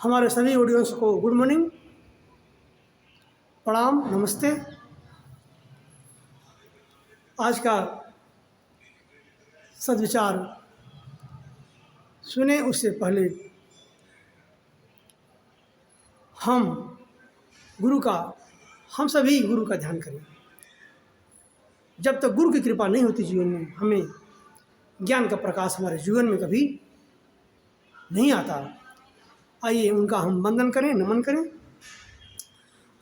हमारे सभी ऑडियंस को गुड मॉर्निंग, प्रणाम, नमस्ते। आज का सद्विचार सुने उससे पहले हम सभी गुरु का ध्यान करें। जब तक गुरु की कृपा नहीं होती जीवन में, हमें ज्ञान का प्रकाश हमारे जीवन में कभी नहीं आता। आइए उनका हम वंदन करें, नमन करें।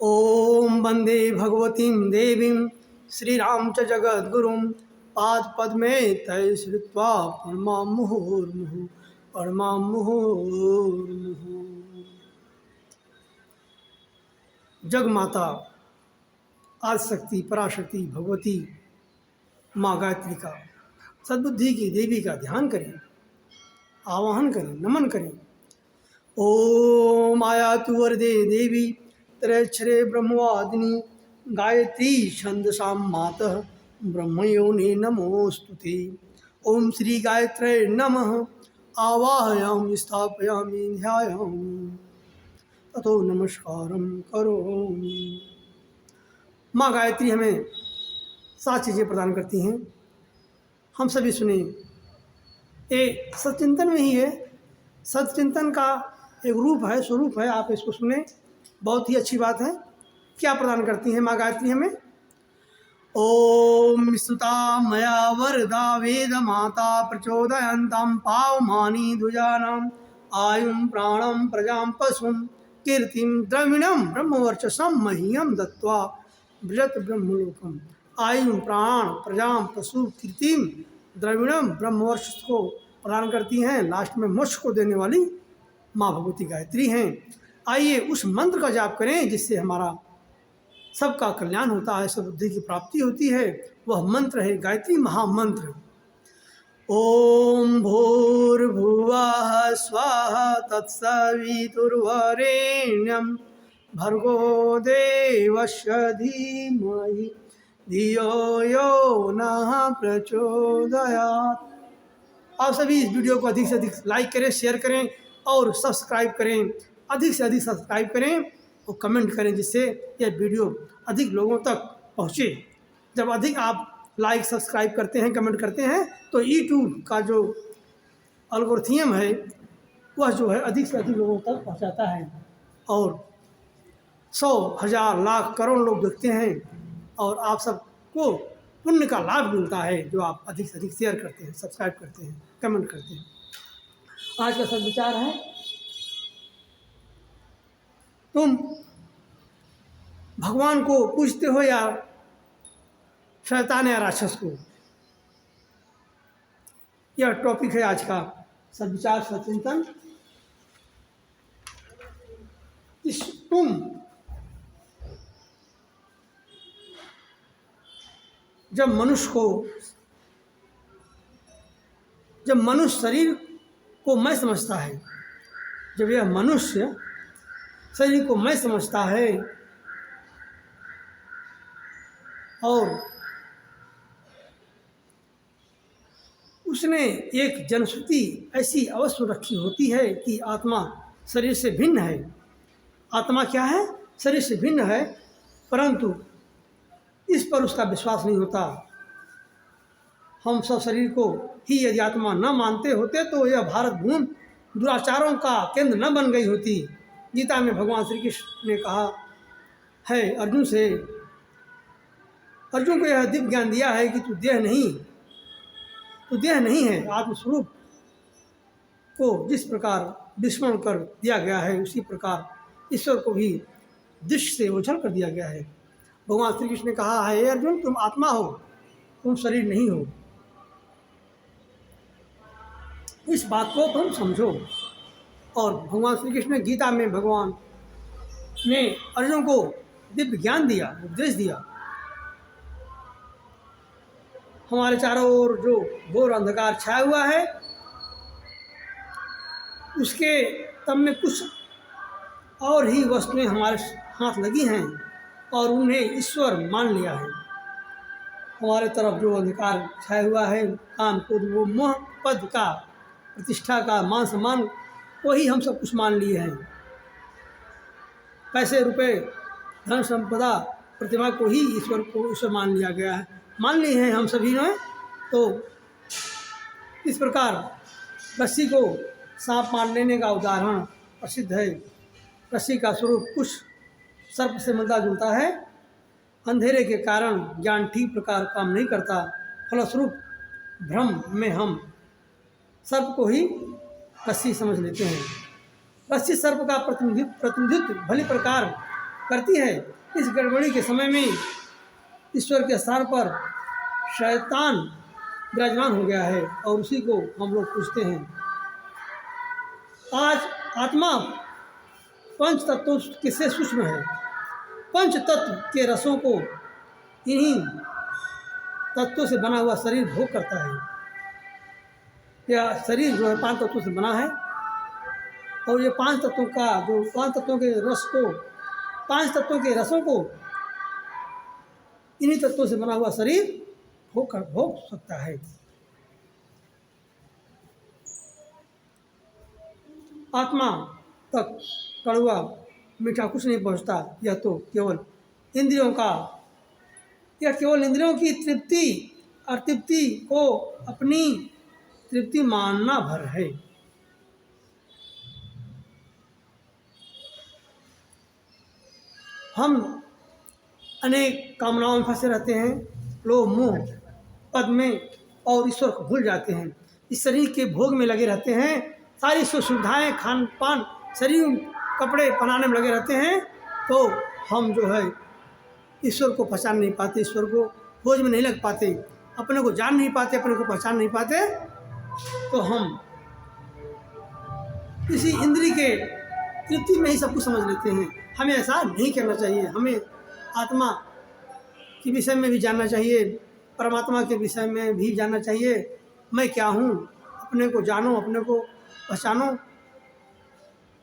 ओम वंदे भगवतीं देवीं श्रीराम च जगद्गुरुं पाद पद्मे तय श्रुत्वा प्रणमाम मुहुर्मुहुः प्रणमाम मुहुर्मुहुः। जग माता आदिशक्ति पराशक्ति भगवती माँ गायत्री का, सद्बुद्धि की देवी का ध्यान करें, आवाहन करें, नमन करें। ओम आयातु वरदे देवी त्रयक्षरे ब्रह्मवादिनी गायत्री छंदसां मातः ब्रह्मयोनि नमोस्तुते। ओम श्री गायत्रे नमः आवाहयामि स्थापयामि ध्यायामि ततो नमस्कारं करोमि। माँ गायत्री हमें 7 चीज़ें प्रदान करती हैं। हम सभी सुने, ये सत्चिंतन में ही है। सत्चिंतन का एक रूप है, स्वरूप है। आप इसको सुने, बहुत ही अच्छी बात है। क्या प्रदान करती हैं माँ गायत्री हमें? ओम स्तुता मया वरदा वेद माता प्रचोदयन्तां पावमानि द्विजानाम् आयुं प्राणं प्रजां पशुं कीर्तिं द्रविणं ब्रह्मवर्चसं मह्यं दत्त्वा व्रजत ब्रह्मलोकम्। आयुं प्राण प्रजां पशु कीर्तिं द्रविणम ब्रह्मवर्चस को प्रदान करती हैं। लास्ट में मोक्ष को देने वाली माँ भगवती गायत्री हैं। आइए उस मंत्र का जाप करें जिससे हमारा सबका कल्याण होता है, सब बुद्धि की प्राप्ति होती है। वह मंत्र है गायत्री महामंत्र। ओम भूर्भुवः स्वाहा तत्सवितुर्वरेण्यं भर्गो देवस्य धीमहि धियो यो नः प्रचोदयात्। आप सभी इस वीडियो को अधिक से अधिक लाइक करें, शेयर करें और सब्सक्राइब करें। अधिक से अधिक सब्सक्राइब करें और कमेंट करें जिससे यह वीडियो अधिक लोगों तक पहुँचे। जब अधिक आप लाइक सब्सक्राइब करते हैं, कमेंट करते हैं तो यूट्यूब का जो एल्गोरिथम है वह जो है अधिक से अधिक लोगों तक पहुँचाता है और 100 1000 लाख करोड़ लोग देखते हैं और आप सबको पुण्य का लाभ मिलता है जो आप अधिक से अधिक शेयर करते हैं, सब्सक्राइब करते हैं, कमेंट करते हैं। आज का सद्विचार है, तुम भगवान को पूजते हो या शैतान या राक्षस को। यह टॉपिक है आज का सद्विचार सचिंतन। तुम जब मनुष्य शरीर को मैं समझता है, जब यह मनुष्य शरीर को मैं समझता है और उसने एक जनश्रुति ऐसी अवश्य रखी होती है कि आत्मा शरीर से भिन्न है। आत्मा क्या है? शरीर से भिन्न है, परंतु इस पर उसका विश्वास नहीं होता। हम सब शरीर को ही यदि आत्मा न मानते होते तो यह भारत भूमि दुराचारों का केंद्र न बन गई होती। गीता में भगवान श्री कृष्ण ने कहा है अर्जुन से, अर्जुन को यह दिव्य ज्ञान दिया है कि तू देह नहीं है। आत्मस्वरूप को जिस प्रकार विस्मरण कर दिया गया है उसी प्रकार ईश्वर को भी दृश्य से ओझल कर दिया गया है। भगवान श्री कृष्ण ने कहा है, अर्जुन तुम आत्मा हो, तुम शरीर नहीं हो। इस बात को तुम समझो। और भगवान श्री कृष्ण ने गीता में भगवान ने अर्जुन को दिव्य ज्ञान दिया, उपदेश दिया। हमारे चारों ओर जो घोर अंधकार छाया हुआ है उसके तब में कुछ और ही वस्तुएं हमारे हाथ लगी हैं और उन्हें ईश्वर मान लिया है। हमारे तरफ जो अंधकार छाया हुआ है, काम क्रोध वो मोह, पद का, प्रतिष्ठा का, मान सम्मान, वही हम सब कुछ मान लिए हैं। पैसे रुपए धन संपदा प्रतिभा को ही ईश्वर मान लिया गया है, मान लिए हैं हम सभी ने। तो इस प्रकार रस्सी को सांप मान लेने का उदाहरण प्रसिद्ध है। रस्सी का स्वरूप कुछ सर्प से मिलता जुलता है। अंधेरे के कारण ज्ञान ठीक प्रकार काम नहीं करता, फलस्वरूप भ्रम में हम सर्प को ही रस्सी समझ लेते हैं। रस्सी सर्प का प्रतिनिधित्व भली प्रकार करती है। इस गड़बड़ी के समय में ईश्वर के स्थान पर शैतान विराजमान हो गया है और उसी को हम लोग पूछते हैं। आज आत्मा पंच तत्वों किससे सूक्ष्म है। पंच तत्व के रसों को इन्हीं तत्वों से बना हुआ शरीर भोग करता है। यह शरीर जो है 5 तत्वों से बना है और ये 5 तत्वों का जो 5 तत्वों के रस को 5 तत्वों के रसों को इन्हीं तत्वों से बना हुआ शरीर भोग सकता है। आत्मा तक कड़वा मीठा कुछ नहीं पहुंचता। यह केवल इंद्रियों की तृप्ति और तृप्ति को अपनी तृप्ति मानना भर है। हम अनेक कामनाओं में फंसे रहते हैं, लोभ मोह पद में, और ईश्वर को भूल जाते हैं। इस शरीर के भोग में लगे रहते हैं, सारी सुविधाएं खान पान शरीर कपड़े पहनाने में लगे रहते हैं। तो हम जो है ईश्वर को पहचान नहीं पाते, ईश्वर को खोज में नहीं लग पाते, अपने को जान नहीं पाते, अपने को पहचान नहीं पाते। तो हम इसी इंद्री के तृप्ति में ही सब कुछ समझ लेते हैं। हमें ऐसा नहीं करना चाहिए। हमें आत्मा के विषय में भी जानना चाहिए, परमात्मा के विषय में भी जानना चाहिए। मैं क्या हूँ, अपने को जानो, अपने को पहचानो।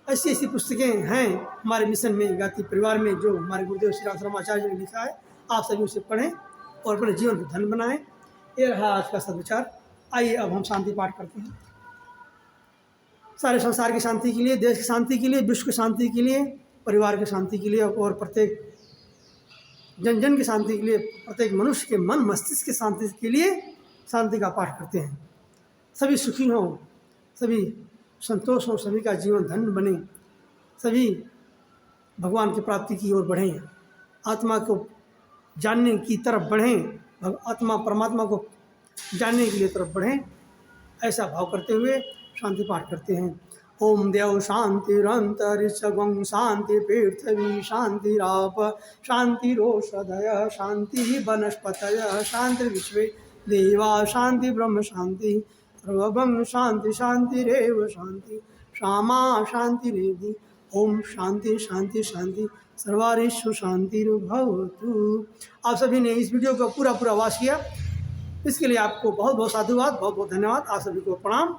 ऐसी ऐसी पुस्तकें हैं हमारे मिशन में, गायत्री परिवार में, जो हमारे गुरुदेव श्री राम आचार्य जी ने लिखा है। आप सभी उसे पढ़ें और अपने जीवन को धन्य बनाएं। ये रहा आज का सद्विचार। आइए अब हम शांति पाठ करते हैं। सारे संसार की शांति के लिए, देश की शांति के लिए, विश्व की शांति के लिए, परिवार की शांति के लिए और प्रत्येक जन जन की शांति के लिए, प्रत्येक मनुष्य के मन मस्तिष्क की शांति के लिए शांति का पाठ करते हैं। सभी सुखी हों, सभी संतोष हो, सभी का जीवन धन्य बने, सभी भगवान की प्राप्ति की ओर बढ़ें, आत्मा को जानने की तरफ बढ़ें, आत्मा परमात्मा को जानने के लिए तरफ बढ़ें। ऐसा भाव करते हुए शांति पाठ करते हैं। ओम देव शांतिरंतरिक्षगं शांति पृथ्वी शांतिराप शांतिरोषधय शांति वनस्पतय शांति विश्वे देवा शांति ब्रह्म शांति सर्वभं शांति शांतिरेव शांति क्षमा शांतिरेधि। ओम शांति शांति शांति सर्वारिषु शांतिर्भवतु। आप सभी ने इस वीडियो का पूरा वाच किया, इसके लिए आपको बहुत बहुत साधुवाद, बहुत बहुत धन्यवाद। आप सभी को प्रणाम।